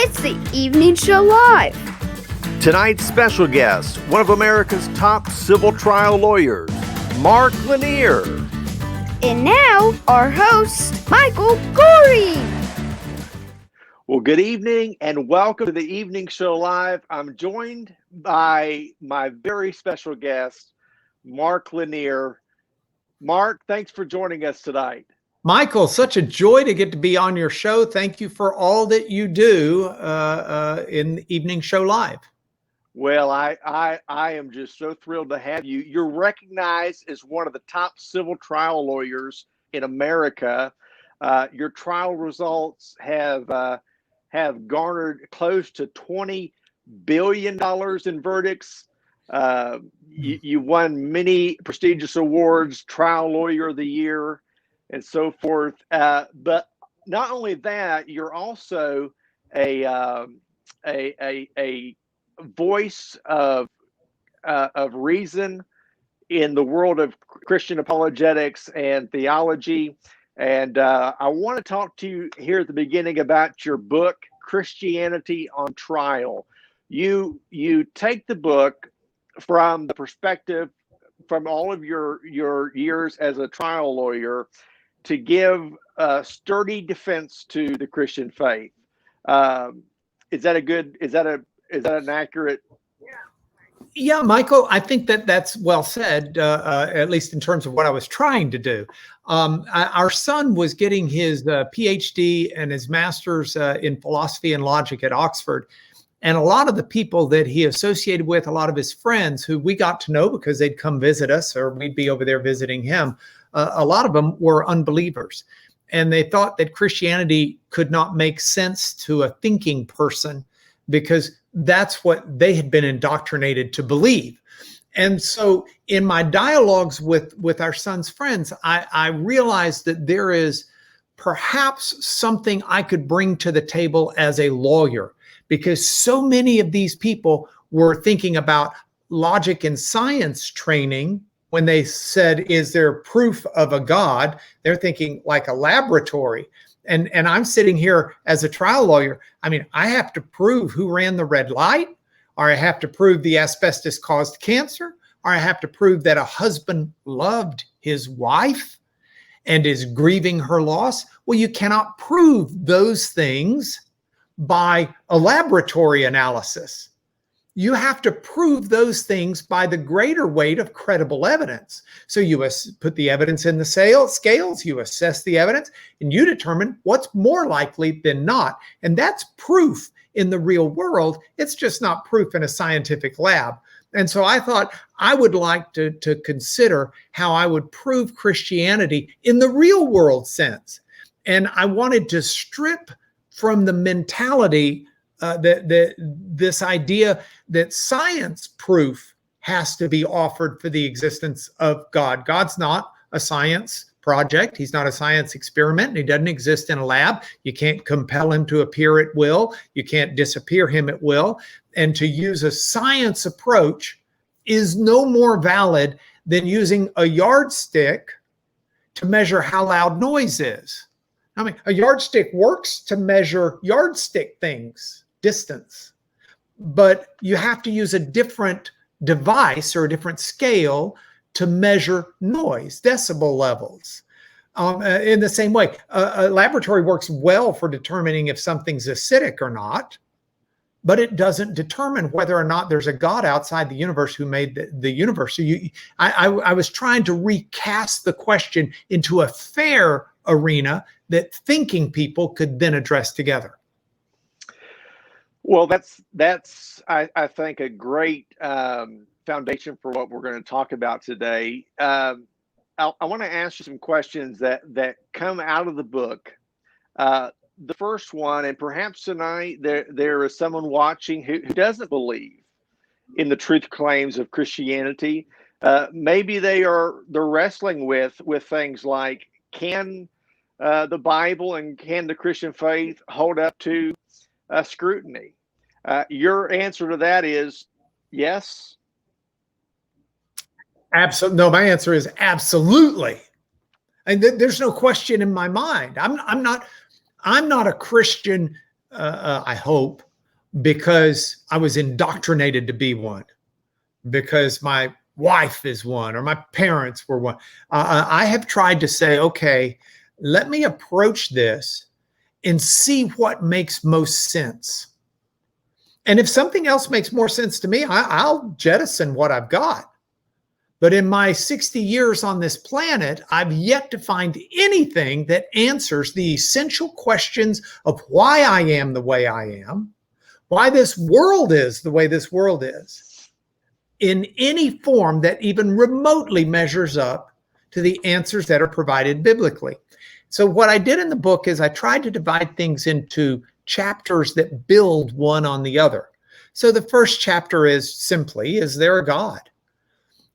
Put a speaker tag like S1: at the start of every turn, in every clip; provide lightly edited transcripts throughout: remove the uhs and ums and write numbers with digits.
S1: It's the Evening Show Live.
S2: Tonight's special guest, one of America's top civil trial lawyers, Mark Lanier.
S1: And now, our host, Michael Gorey.
S2: Well, good evening and welcome to the Evening Show Live. I'm joined by my very special guest, Mark Lanier. Mark, thanks for joining us tonight.
S3: Michael, such a joy to get to be on your show. Thank you for all that you do in the Evening Show Live.
S2: Well, I am just so thrilled to have you. You're recognized as one of the top civil trial lawyers in America. Your trial results have garnered close to $20 billion in verdicts. You won many prestigious awards, Trial Lawyer of the Year, and so forth. But not only that, you're also a voice of reason in the world of Christian apologetics and theology. And I want to talk to you here at the beginning about your book, Christianity on Trial. You take the book from the perspective from all of your years as a trial lawyer to give a sturdy defense to the Christian faith. Is that an accurate?
S3: Yeah, Michael, I think that's well said, at least in terms of what I was trying to do. Our son was getting his PhD and his master's in philosophy and logic at Oxford. And a lot of the people that he associated with, a lot of his friends who we got to know because they'd come visit us or we'd be over there visiting him, a lot of them were unbelievers. And they thought that Christianity could not make sense to a thinking person because that's what they had been indoctrinated to believe. And so in my dialogues with our son's friends, I realized that there is perhaps something I could bring to the table as a lawyer, because so many of these people were thinking about logic and science training. When they said, is there proof of a God? They're thinking like a laboratory. And I'm sitting here as a trial lawyer. I mean, I have to prove who ran the red light, or I have to prove the asbestos caused cancer, or I have to prove that a husband loved his wife and is grieving her loss. Well, you cannot prove those things by a laboratory analysis. You have to prove those things by the greater weight of credible evidence. So you put the evidence in the scales, you assess the evidence, and you determine what's more likely than not. And that's proof in the real world. It's just not proof in a scientific lab. And so I thought I would like to consider how I would prove Christianity in the real world sense. And I wanted to strip from the mentality this idea that science proof has to be offered for the existence of God. God's not a science project. He's not a science experiment. And he doesn't exist in a lab. You can't compel him to appear at will. You can't disappear him at will. And to use a science approach is no more valid than using a yardstick to measure how loud noise is. I mean, a yardstick works to measure yardstick things, distance, but you have to use a different device or a different scale to measure noise, decibel levels. In the same way, a laboratory works well for determining if something's acidic or not, but it doesn't determine whether or not there's a God outside the universe who made the universe. So I was trying to recast the question into a fair arena that thinking people could then address together.
S2: Well, that's I think a great foundation for what we're going to talk about today. I want to ask you some questions that come out of the book. The first one, and perhaps tonight there is someone watching who doesn't believe in the truth claims of Christianity. Maybe they're wrestling with things like, can the Bible and can the Christian faith hold up to scrutiny? Your answer to that is yes.
S3: Absolutely. No, my answer is absolutely. And there's no question in my mind. I'm not a Christian I hope, because I was indoctrinated to be one, because my wife is one, or my parents were one. I have tried to say, okay, let me approach this and see what makes most sense. And if something else makes more sense to me, I'll jettison what I've got. But in my 60 years on this planet, I've yet to find anything that answers the essential questions of why I am the way I am, why this world is the way this world is, in any form that even remotely measures up to the answers that are provided biblically. So what I did in the book is I tried to divide things into chapters that build one on the other. So the first chapter is simply, is there a God?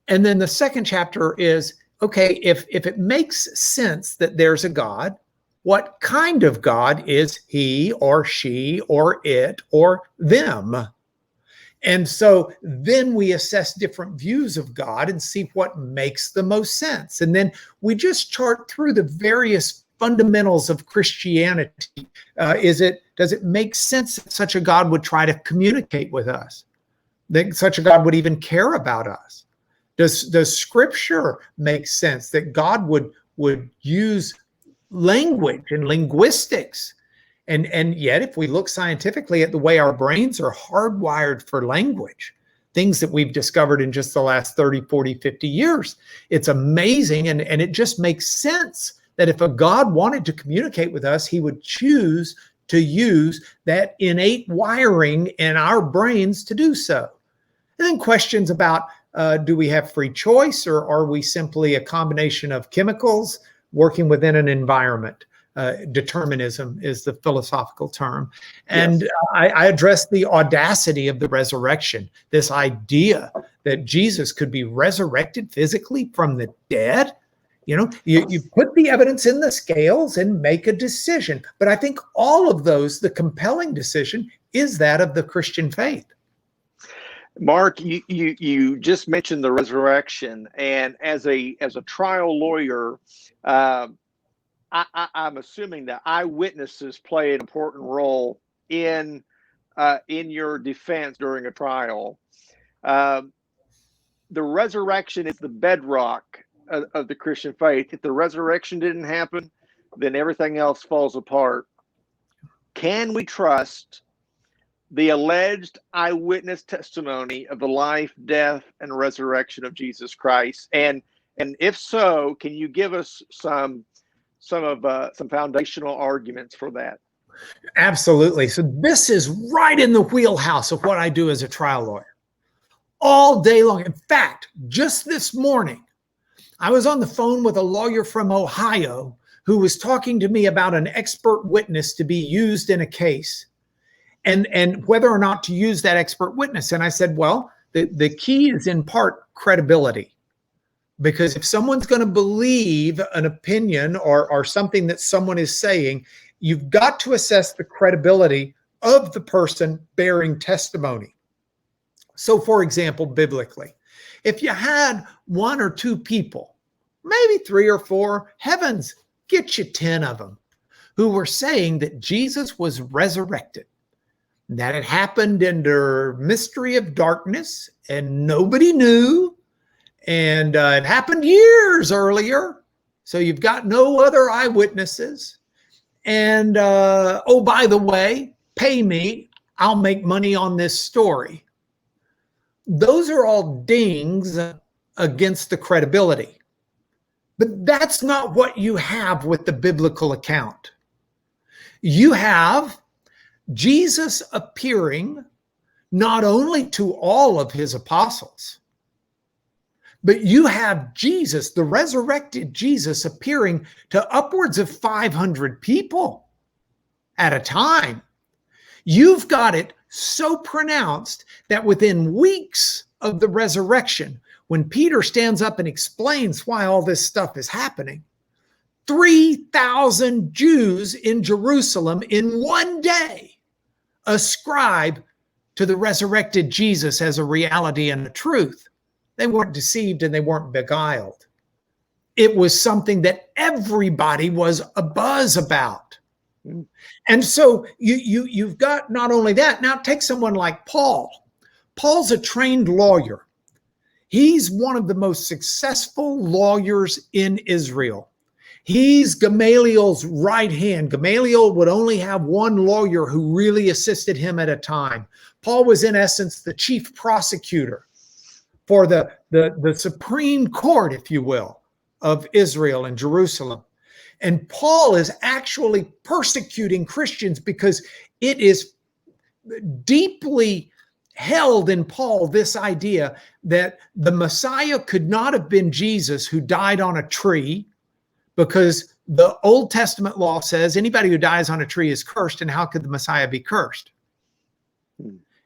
S3: And then the second chapter is, okay, if it makes sense that there's a God, what kind of God is he or she or it or them? And so then we assess different views of God and see what makes the most sense. And then we just chart through the various fundamentals of Christianity. Does it make sense that such a God would try to communicate with us? That such a God would even care about us? Does Scripture make sense that God would use language and linguistics? And yet, if we look scientifically at the way our brains are hardwired for language, things that we've discovered in just the last 30, 40, 50 years, it's amazing. And it just makes sense that if a God wanted to communicate with us, he would choose to use that innate wiring in our brains to do so. And then questions about, do we have free choice, or are we simply a combination of chemicals working within an environment? Determinism is the philosophical term. And
S2: Yes.
S3: I addressed the audacity of the resurrection, this idea that Jesus could be resurrected physically from the dead. You know, you put the evidence in the scales and make a decision. But I think all of those, the compelling decision is that of the Christian faith.
S2: Mark, you just mentioned the resurrection, and as a trial lawyer, I'm assuming that eyewitnesses play an important role in your defense during a trial. The resurrection is the bedrock of the Christian faith. If the resurrection didn't happen, then everything else falls apart. Can we trust the alleged eyewitness testimony of the life, death, and resurrection of Jesus Christ? And if so, can you give us some foundational arguments for that?
S3: Absolutely. So this is right in the wheelhouse of what I do as a trial lawyer all day long. In fact, just this morning, I was on the phone with a lawyer from Ohio who was talking to me about an expert witness to be used in a case, and whether or not to use that expert witness. And I said, well, the key is in part credibility. Because if someone's going to believe an opinion or something that someone is saying, you've got to assess the credibility of the person bearing testimony. So, for example, biblically, if you had one or two people, maybe three or four, heavens, get you 10 of them, who were saying that Jesus was resurrected, that it happened under mystery of darkness and nobody knew, and it happened years earlier, so you've got no other eyewitnesses, and oh, by the way, pay me, I'll make money on this story. Those are all dings against the credibility. But that's not what you have with the biblical account. You have Jesus appearing not only to all of his apostles, but you have Jesus, the resurrected Jesus, appearing to upwards of 500 people at a time. You've got it so pronounced that within weeks of the resurrection, when Peter stands up and explains why all this stuff is happening, 3,000 Jews in Jerusalem in one day ascribe to the resurrected Jesus as a reality and a truth. They weren't deceived and they weren't beguiled. It was something that everybody was abuzz about.
S2: Mm.
S3: And so you've got not only that, now take someone like Paul. Paul's a trained lawyer. He's one of the most successful lawyers in Israel. He's Gamaliel's right hand. Gamaliel would only have one lawyer who really assisted him at a time. Paul was, in essence, the chief prosecutor for the Supreme Court, if you will, of Israel and Jerusalem. And Paul is actually persecuting Christians because it is deeply held in Paul this idea that the Messiah could not have been Jesus, who died on a tree, because the Old Testament law says anybody who dies on a tree is cursed, and how could the Messiah be cursed?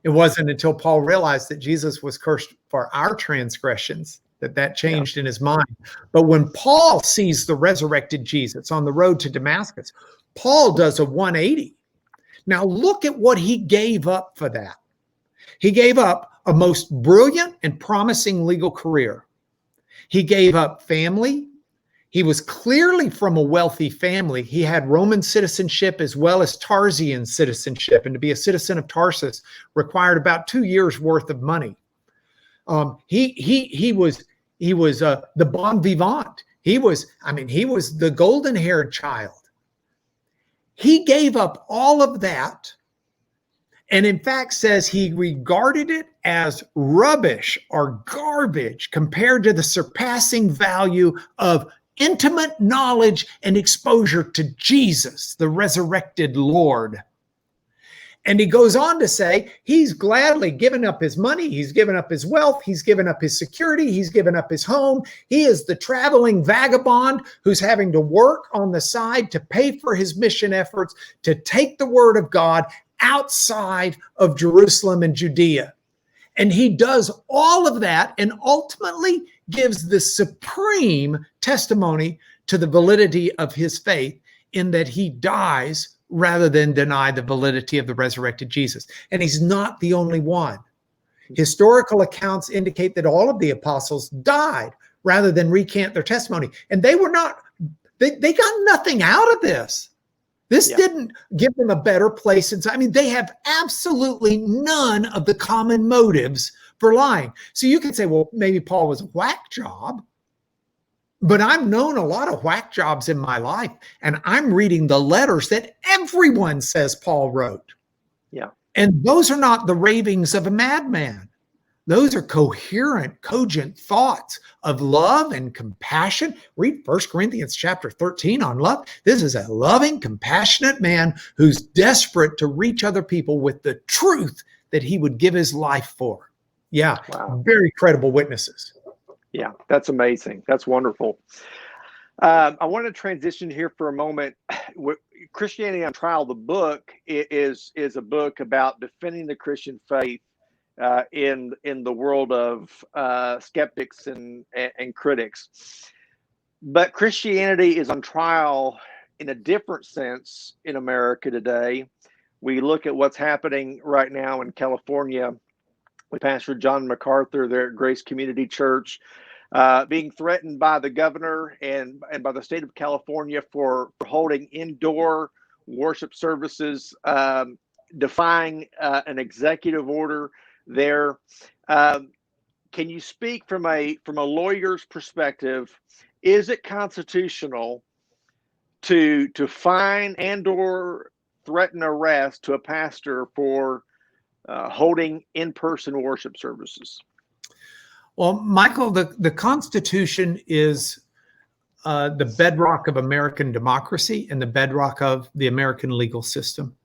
S3: It wasn't until Paul realized that Jesus was cursed for our transgressions that changed in his mind. But when Paul sees the resurrected Jesus on the road to Damascus, Paul does a 180. Now look at what he gave up for that. He gave up a most brilliant and promising legal career. He gave up family. He was clearly from a wealthy family. He had Roman citizenship as well as Tarsian citizenship. And to be a citizen of Tarsus required about 2 years worth of money. He was the bon vivant. He was the golden-haired child. He gave up all of that, and in fact says he regarded it as rubbish or garbage compared to the surpassing value of intimate knowledge and exposure to Jesus, the resurrected Lord. And he goes on to say he's gladly given up his money, he's given up his wealth, he's given up his security, he's given up his home. He is the traveling vagabond who's having to work on the side to pay for his mission efforts to take the word of God outside of Jerusalem and Judea. And he does all of that and ultimately gives the supreme testimony to the validity of his faith in that he dies rather than deny the validity of the resurrected Jesus. And he's not the only one. Historical accounts indicate that all of the apostles died rather than recant their testimony. And they got nothing out of this. This didn't give them a better place. They have absolutely none of the common motives for lying. So you can say, well, maybe Paul was a whack job. But I've known a lot of whack jobs in my life, and I'm reading the letters that everyone says Paul wrote.
S2: Yeah.
S3: And those are not the ravings of a madman. Those are coherent, cogent thoughts of love and compassion. Read 1 Corinthians chapter 13 on love. This is a loving, compassionate man who's desperate to reach other people with the truth that he would give his life for. Yeah. Wow. Very credible witnesses.
S2: Yeah, that's amazing. That's wonderful. I want to transition here for a moment. Christianity on Trial, the book, is a book about defending the Christian faith in the world of skeptics and critics. But Christianity is on trial in a different sense in America today. We look at what's happening right now in California with Pastor John MacArthur there at Grace Community Church, being threatened by the governor and by the state of California for holding indoor worship services, defying an executive order there. Can you speak from a lawyer's perspective? Is it constitutional to fine and or threaten arrest to a pastor for holding in-person worship services?
S3: Well, Michael, the Constitution is the bedrock of American democracy and the bedrock of the American legal system.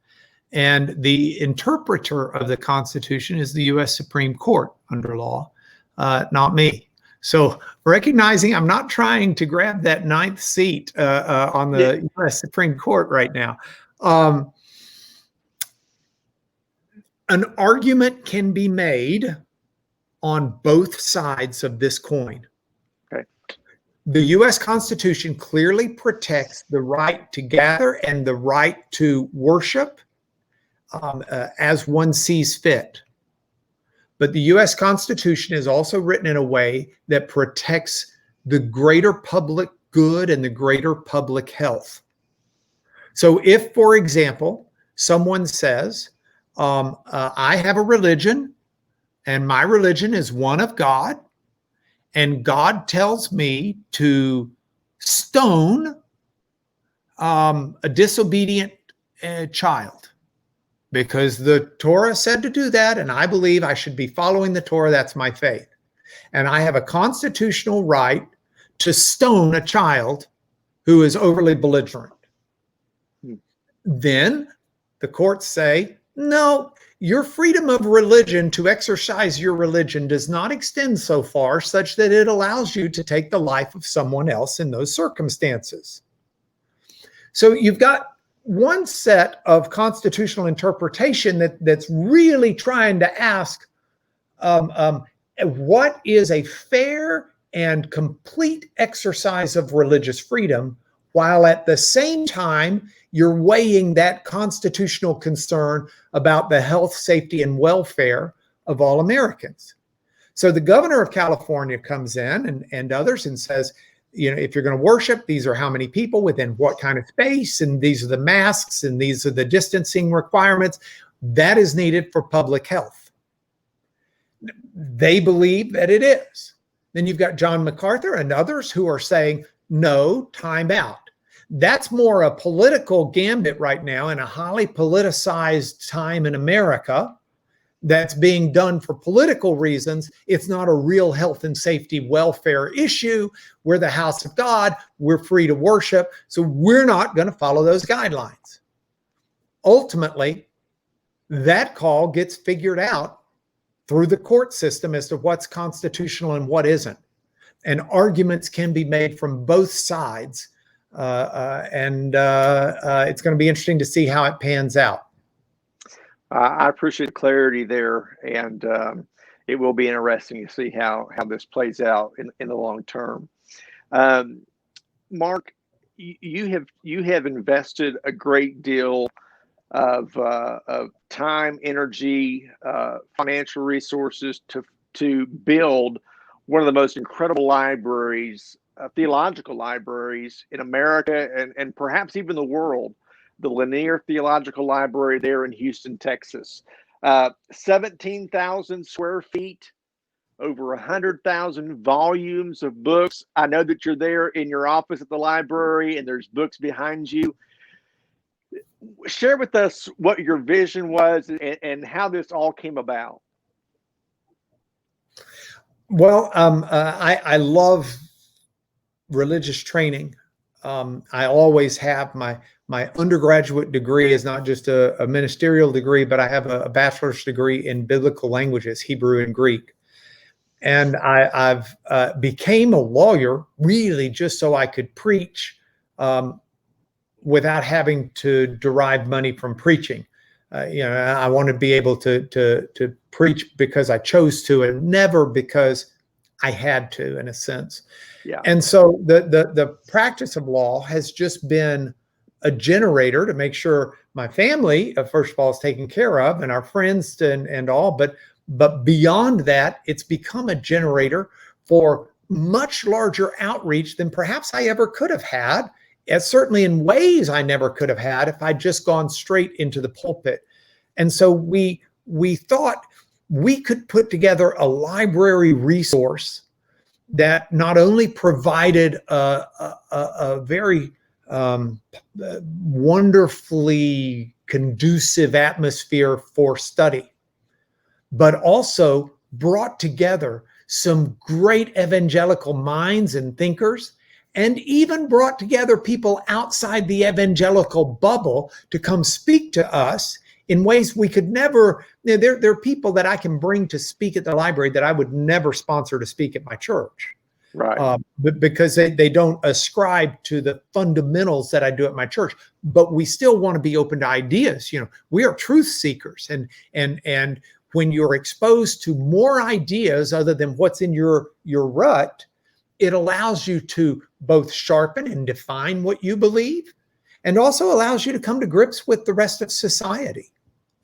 S3: And the interpreter of the Constitution is the U.S. Supreme Court under law, not me. So recognizing I'm not trying to grab that ninth seat on the U.S. Supreme Court right now. An argument can be made on both sides of this coin.
S2: Okay.
S3: The U.S. Constitution clearly protects the right to gather and the right to worship as one sees fit. But the U.S. Constitution is also written in a way that protects the greater public good and the greater public health. So if, for example, someone says, I have a religion and my religion is one of God, and God tells me to stone a disobedient child because the Torah said to do that, and I believe I should be following the Torah. That's my faith. And I have a constitutional right to stone a child who is overly belligerent. Then the courts say, no, your freedom of religion to exercise your religion does not extend so far such that it allows you to take the life of someone else in those circumstances. So you've got one set of constitutional interpretation that's really trying to ask what is a fair and complete exercise of religious freedom, while at the same time you're weighing that constitutional concern about the health, safety, and welfare of all Americans. So the governor of California comes in and others and says, if you're going to worship, these are how many people within what kind of space, and these are the masks, and these are the distancing requirements. That is needed for public health. They believe that it is. Then you've got John MacArthur and others who are saying, no, time out. That's more a political gambit right now in a highly politicized time in America that's being done for political reasons. It's not a real health and safety welfare issue. We're the house of God. We're free to worship. So we're not going to follow those guidelines. Ultimately, that call gets figured out through the court system as to what's constitutional and what isn't. And arguments can be made from both sides. It's going to be interesting to see how it pans out.
S2: I appreciate the clarity there, and it will be interesting to see how this plays out in the long term. Mark, you have invested a great deal of time, energy, financial resources to build one of the most incredible libraries, theological libraries in America and perhaps even the world, the Lanier Theological Library there in Houston, Texas. 17,000 square feet, over 100,000 volumes of books. I know that you're there in your office at the library and there's books behind you. Share with us what your vision was and how this all came about.
S3: Well, I love religious training. I always have my undergraduate degree is not just a ministerial degree, but I have a bachelor's degree in biblical languages, Hebrew and Greek. And I've became a lawyer really just so I could preach without having to derive money from preaching. I want to be able to preach because I chose to, and never because I had to, in a sense.
S2: Yeah.
S3: And so the practice of law has just been a generator to make sure my family, first of all, is taken care of, and our friends and all. But beyond that, it's become a generator for much larger outreach than perhaps I ever could have had. Certainly in ways I never could have had if I'd just gone straight into the pulpit. And so we thought we could put together a library resource that not only provided a very wonderfully conducive atmosphere for study, but also brought together some great evangelical minds and thinkers, and even brought together people outside the evangelical bubble to come speak to us in ways we could never. There are people that I can bring to speak at the library that I would never sponsor to speak at my church.
S2: Right.
S3: Because they don't ascribe to the fundamentals that I do at my church. But we still want to be open to ideas. We are truth seekers. And when you're exposed to more ideas other than what's in your rut, it allows you to both sharpen and define what you believe, and also allows you to come to grips with the rest of society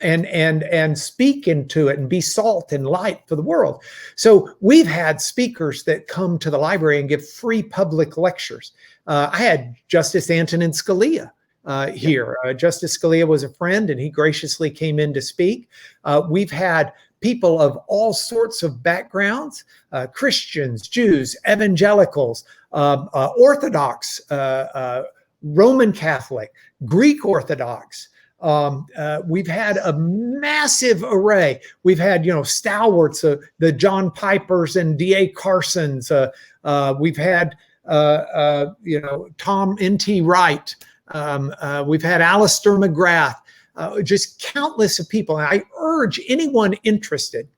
S3: and speak into it and be salt and light for the world. So we've had speakers that come to the library and give free public lectures. I had Justice Antonin Scalia here. Justice Scalia was a friend, and he graciously came in to speak. We've had people of all sorts of backgrounds, Christians, Jews, evangelicals, Orthodox, Roman Catholic, Greek Orthodox. We've had a massive array. We've had, stalwarts, the John Pipers and D.A. Carsons. We've had, Tom N.T. Wright. We've had Alistair McGrath. Just countless of people. And I urge anyone interested,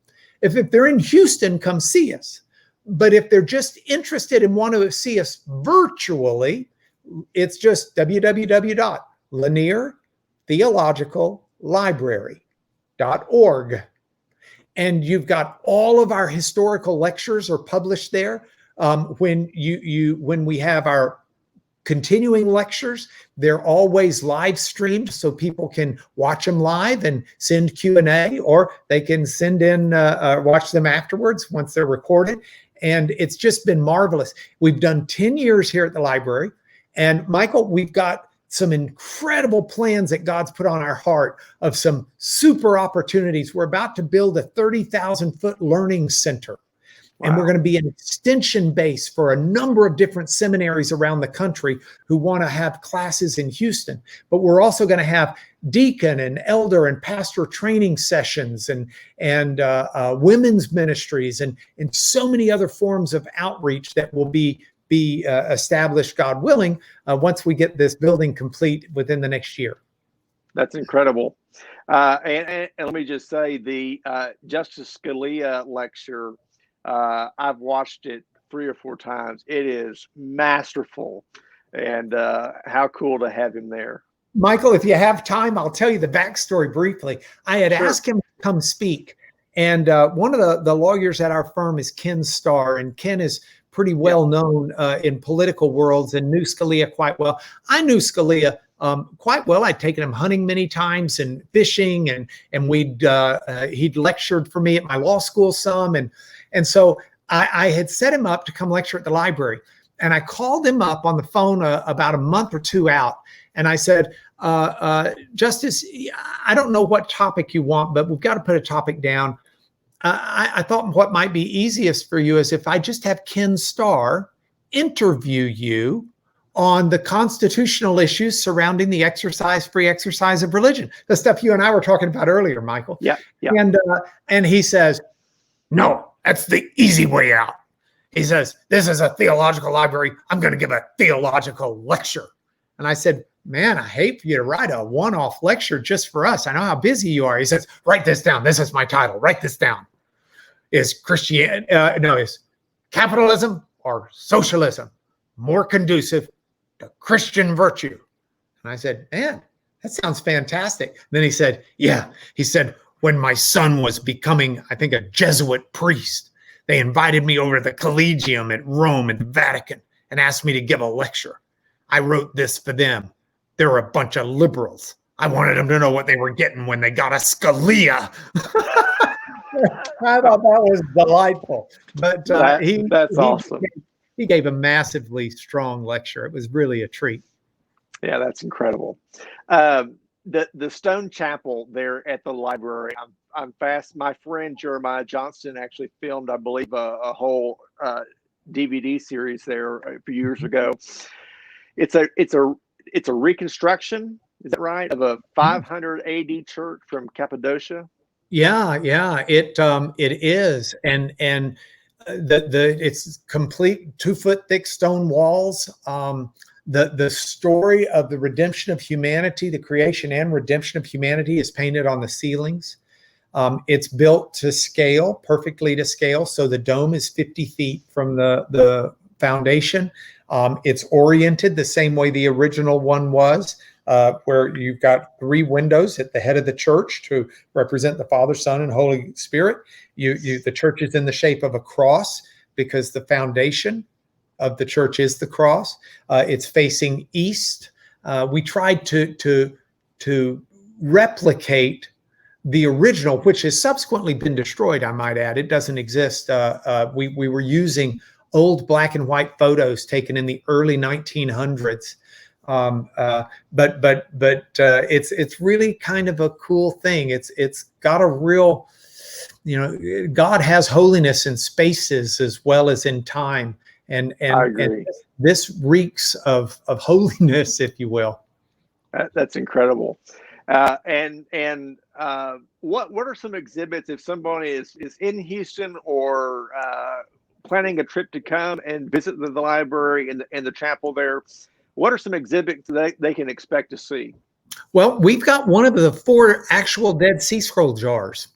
S3: if they're in Houston, come see us. But if they're just interested and want to see us virtually, it's just www.laniertheologicallibrary.org. And you've got all of our historical lectures are published there. When we have our continuing lectures, they're always live streamed, so people can watch them live and send Q&A, or they can send in, watch them afterwards once they're recorded. And it's just been marvelous. We've done 10 years here at the library. And Michael, we've got some incredible plans that God's put on our heart of some super opportunities. We're about to build a 30,000-foot learning center. Wow. And we're going to be an extension base for a number of different seminaries around the country who want to have classes in Houston. But we're also going to have deacon and elder and pastor training sessions and women's ministries and so many other forms of outreach that will be established, God willing, once we get this building complete within the next year.
S2: That's incredible. And let me just say, the Justice Scalia lecture, I've watched it 3 or 4 times. It is masterful, and how cool to have him there.
S3: Michael, if you have time, I'll tell you the backstory briefly. I had asked him to come speak, and one of the lawyers at our firm is Ken Starr, and Ken is pretty well known in political worlds and knew Scalia quite well. I knew Scalia quite well. I'd taken him hunting many times and fishing, and he'd lectured for me at my law school some, and so I had set him up to come lecture at the library. And I called him up on the phone about a month or 2 out. And I said, Justice, I don't know what topic you want, but we've got to put a topic down. I thought what might be easiest for you is if I just have Ken Starr interview you on the constitutional issues surrounding the free exercise of religion, the stuff you and I were talking about earlier, Michael.
S2: Yeah.
S3: And he says, no, that's the easy way out. He says, this is a theological library. I'm going to give a theological lecture. And I said, man, I hate for you to write a one-off lecture just for us. I know how busy you are. He says, write this down. This is my title. Write this down. Is capitalism or socialism more conducive to Christian virtue? And I said, man, that sounds fantastic. And then he said, when my son was becoming, I think, a Jesuit priest, they invited me over to the Collegium at Rome at the Vatican and asked me to give a lecture. I wrote this for them. They're a bunch of liberals. I wanted them to know what they were getting when they got a Scalia. I thought that was delightful. But
S2: that's awesome.
S3: He gave a massively strong lecture. It was really a treat.
S2: Yeah, that's incredible. The Stone Chapel there at the library, I'm fast. My friend Jeremiah Johnston actually filmed, I believe, a whole DVD series there a few years ago. It's a reconstruction, is that right, of a 500 AD church from Cappadocia?
S3: Yeah, it is, and it's complete 2-foot thick stone walls. The story of the redemption of humanity, the creation and redemption of humanity, is painted on the ceilings. It's built to scale, perfectly to scale. So the dome is 50 feet from the foundation. It's oriented the same way the original one was, where you've got 3 windows at the head of the church to represent the Father, Son, and Holy Spirit. The church is in the shape of a cross because the foundation of the church is the cross. It's facing east. We tried to replicate the original, which has subsequently been destroyed, I might add. It doesn't exist. We were using old black and white photos taken in the early 1900s It's really kind of a cool thing. It's got a real, God has holiness in spaces as well as in time, and
S2: I agree.
S3: this reeks of holiness, if you will.
S2: That's incredible. What are some exhibits if somebody is in Houston or planning a trip to come and visit the library and the chapel there? What are some exhibits they can expect to see?
S3: Well, we've got one of the 4 actual Dead Sea Scroll jars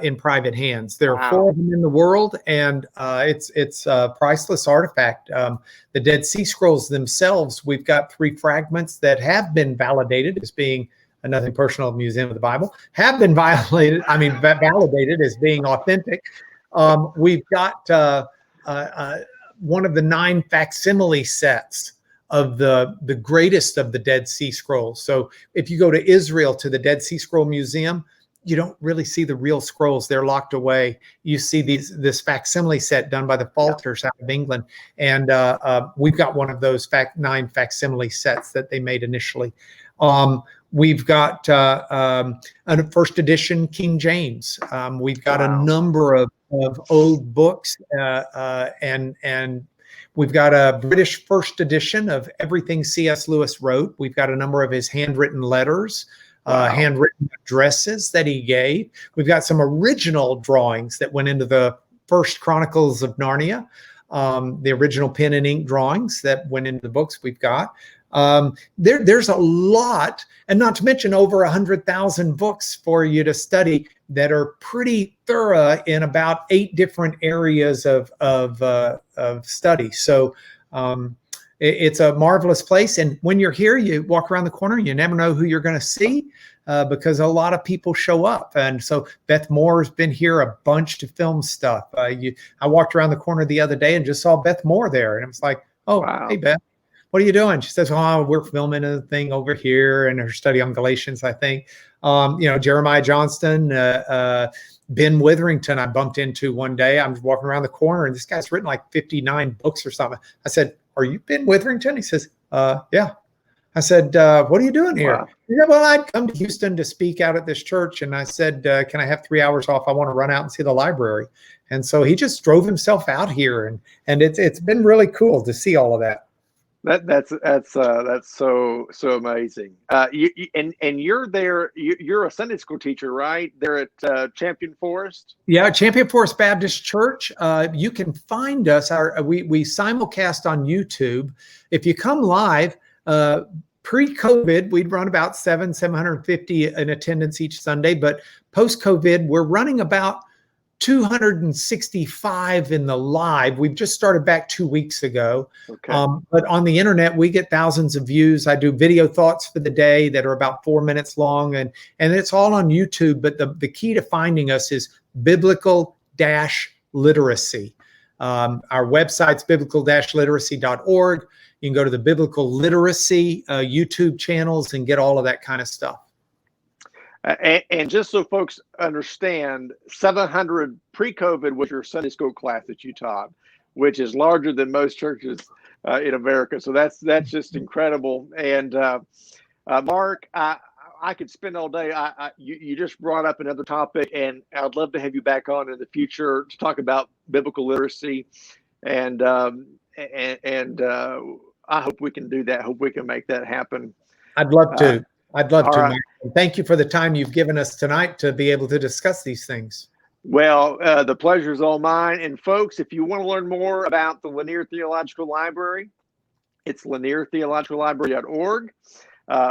S3: in private hands. There are 4 of them in the world, and it's a priceless artifact. The Dead Sea Scrolls themselves, we've got 3 fragments that have been validated as being, nothing personal, Museum of the Bible, have been validated as being authentic. We've got one of the 9 facsimile sets of the greatest of the Dead Sea Scrolls. So if you go to Israel to the Dead Sea Scroll Museum, you don't really see the real scrolls. They're locked away. You see this facsimile set done by the Falters out of England. And we've got one of those 9 facsimile sets that they made initially. We've got a first edition King James. We've got a number of old books, and we've got a British first edition of everything C.S. Lewis wrote. We've got a number of his handwritten letters, handwritten addresses that he gave. We've got some original drawings that went into the first Chronicles of Narnia, the original pen and ink drawings that went into the books we've got. There's a lot, and not to mention over 100,000 books for you to study that are pretty thorough in about 8 different areas of study. So it's a marvelous place. And when you're here, you walk around the corner, you never know who you're going to see because a lot of people show up. And so Beth Moore's been here a bunch to film stuff. I walked around the corner the other day and just saw Beth Moore there. And it was like, oh, Hey, Beth. What are you doing? She says, oh, we're filming a thing over here, and her study on Galatians, I think. Jeremiah Johnston, Ben Witherington, I bumped into one day. I'm walking around the corner, and this guy's written like 59 books or something. I said, are you Ben Witherington? He says, yeah. I said, what are you doing here? He said, well, I'd come to Houston to speak out at this church. And I said, can I have 3 hours off? I want to run out and see the library. And so he just drove himself out here. And it's been really cool to see all of that.
S2: That's so amazing. You're there. You're a Sunday school teacher, right? There at Champion Forest. Yeah,
S3: Champion Forest Baptist Church. You can find us. We simulcast on YouTube. If you come live, pre-COVID, we'd run about 750 in attendance each Sunday. But post-COVID, we're running about 265 in the live. We've just started back 2 weeks ago.
S2: Okay.
S3: But on the internet, we get thousands of views. I do video thoughts for the day that are about 4 minutes long, and it's all on YouTube. But the key to finding us is biblical-literacy. Our website's biblical-literacy.org. You can go to the Biblical Literacy YouTube channels and get all of that kind of stuff.
S2: And just so folks understand, 700 pre-COVID was your Sunday school class that you taught, which is larger than most churches in America. So that's just incredible. And Mark, I could spend all day. You just brought up another topic, and I'd love to have you back on in the future to talk about biblical literacy. And I hope we can do that. Hope we can make that happen.
S3: I'd love to. I'd love to.
S2: Right.
S3: Thank you for the time you've given us tonight to be able to discuss these things.
S2: Well, the pleasure is all mine. And folks, if you want to learn more about the Lanier Theological Library, it's laniertheologicallibrary.org.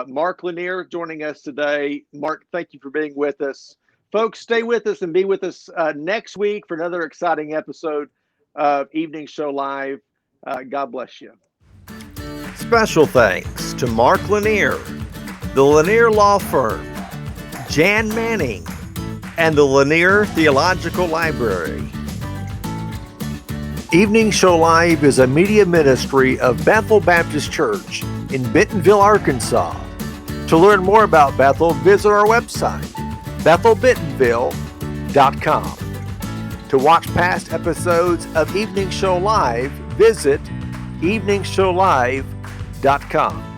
S2: Mark Lanier joining us today. Mark, thank you for being with us. Folks, stay with us and be with us next week for another exciting episode of Evening Show Live. God bless you.
S4: Special thanks to Mark Lanier, the Lanier Law Firm, Jan Manning, and the Lanier Theological Library. Evening Show Live is a media ministry of Bethel Baptist Church in Bentonville, Arkansas. To learn more about Bethel, visit our website, bethelbentonville.com. To watch past episodes of Evening Show Live, visit eveningshowlive.com.